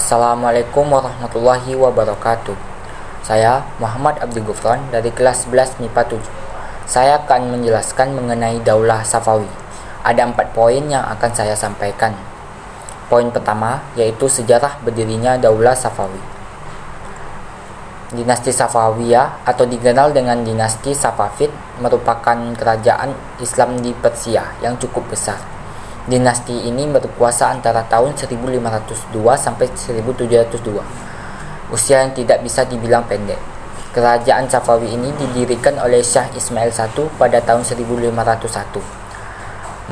Assalamualaikum warahmatullahi wabarakatuh. Saya Muhammad Abdi Gufron dari kelas 11 MIPA 7. Saya akan menjelaskan mengenai Daulah Safawi. Ada 4 poin yang akan saya sampaikan. Poin pertama yaitu sejarah berdirinya Daulah Safawi. Dinasti Safawiyah atau dikenal dengan Dinasti Safavid merupakan kerajaan Islam di Persia yang cukup besar. Dinasti ini berkuasa antara tahun 1502 sampai 1702. Usia yang tidak bisa dibilang pendek. Kerajaan Safawi ini didirikan oleh Syah Ismail I pada tahun 1501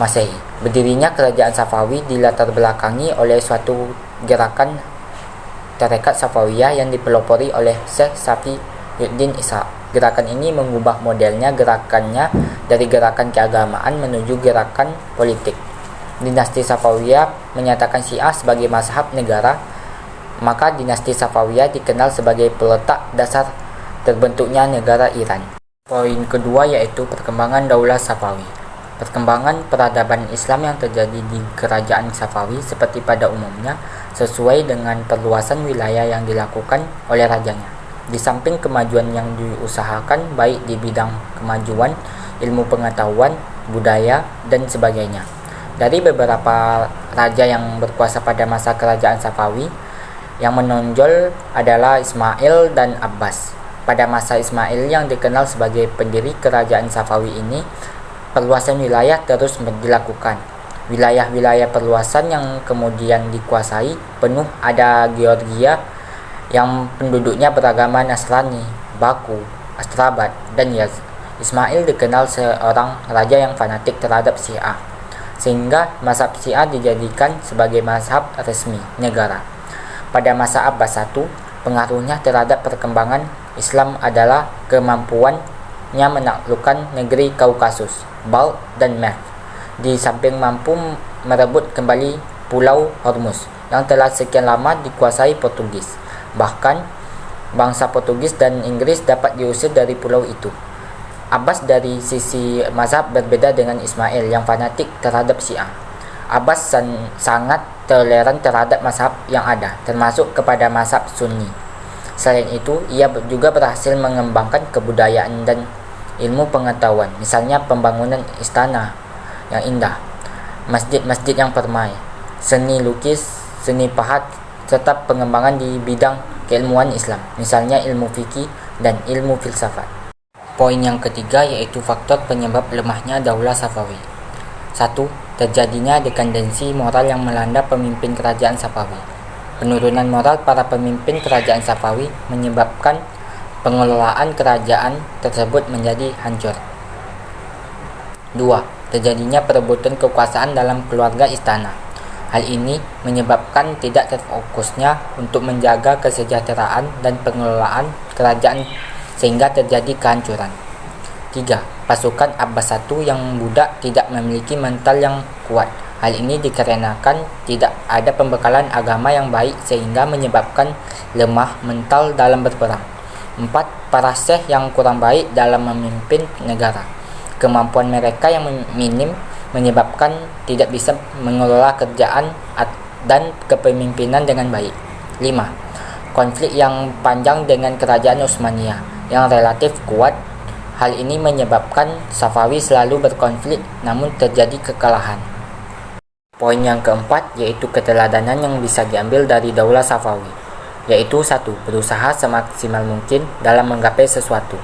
Masehi. Berdirinya kerajaan Safawi dilatar belakangi oleh suatu gerakan tarekat Safawiyah yang dipelopori oleh Syekh Safiyuddin Ishaq. Gerakan ini mengubah modelnya gerakannya dari gerakan keagamaan menuju gerakan politik. Dinasti Safawiyah menyatakan Syiah sebagai mazhab negara, maka dinasti Safawiyah dikenal sebagai peletak dasar terbentuknya negara Iran. Poin kedua yaitu perkembangan Daulah Safawi. Perkembangan peradaban Islam yang terjadi di kerajaan Safawi seperti pada umumnya sesuai dengan perluasan wilayah yang dilakukan oleh rajanya. Di samping kemajuan yang diusahakan baik di bidang kemajuan, ilmu pengetahuan, budaya, dan sebagainya. Dari beberapa raja yang berkuasa pada masa kerajaan Safawi, yang menonjol adalah Ismail dan Abbas. Pada masa Ismail yang dikenal sebagai pendiri kerajaan Safawi ini, perluasan wilayah terus dilakukan. Wilayah-wilayah perluasan yang kemudian dikuasai penuh ada Georgia yang penduduknya beragama Nasrani, Baku, Astrabat, dan Yazd. Ismail dikenal seorang raja yang fanatik terhadap Syiah, sehingga mazhab Syiah dijadikan sebagai mazhab resmi negara. Pada masa Abbas I, pengaruhnya terhadap perkembangan Islam adalah kemampuannya menaklukkan negeri Kaukasus, Balkh, dan Merv, di samping mampu merebut kembali Pulau Hormuz yang telah sekian lama dikuasai Portugis. Bahkan, bangsa Portugis dan Inggris dapat diusir dari pulau itu. Abbas dari sisi mazhab berbeda dengan Ismail yang fanatik terhadap Syiah. Abbas sangat toleran terhadap mazhab yang ada, termasuk kepada mazhab Sunni. Selain itu, ia juga berhasil mengembangkan kebudayaan dan ilmu pengetahuan, misalnya pembangunan istana yang indah, masjid-masjid yang permai, seni lukis, seni pahat, serta pengembangan di bidang keilmuan Islam, misalnya ilmu fikih dan ilmu filsafat. Poin yang ketiga yaitu faktor penyebab lemahnya Daulah Safawi. 1. Terjadinya dekandensi moral yang melanda pemimpin kerajaan Safawi. Penurunan moral para pemimpin kerajaan Safawi menyebabkan pengelolaan kerajaan tersebut menjadi hancur. 2. Terjadinya perebutan kekuasaan dalam keluarga istana. Hal ini menyebabkan tidak terfokusnya untuk menjaga kesejahteraan dan pengelolaan kerajaan sehingga terjadi kehancuran. 3. Pasukan Abbas I yang budak tidak memiliki mental yang kuat. Hal ini dikarenakan tidak ada pembekalan agama yang baik sehingga menyebabkan lemah mental dalam berperang. 4. Para syekh yang kurang baik dalam memimpin negara. Kemampuan mereka yang minim menyebabkan tidak bisa mengelola kerjaan dan kepemimpinan dengan baik. 5. Konflik yang panjang dengan kerajaan Utsmaniyah yang relatif kuat. Hal ini menyebabkan Safawi selalu berkonflik namun terjadi kekalahan. Poin yang keempat yaitu keteladanan yang bisa diambil dari Daulah Safawi, yaitu 1. Berusaha semaksimal mungkin dalam menggapai sesuatu.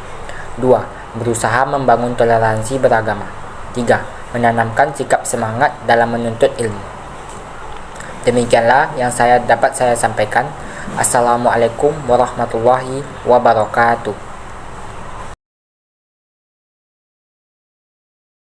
2. Berusaha membangun toleransi beragama. 3. Menanamkan sikap semangat dalam menuntut ilmu. Demikianlah yang dapat saya sampaikan. Assalamualaikum warahmatullahi wabarakatuh.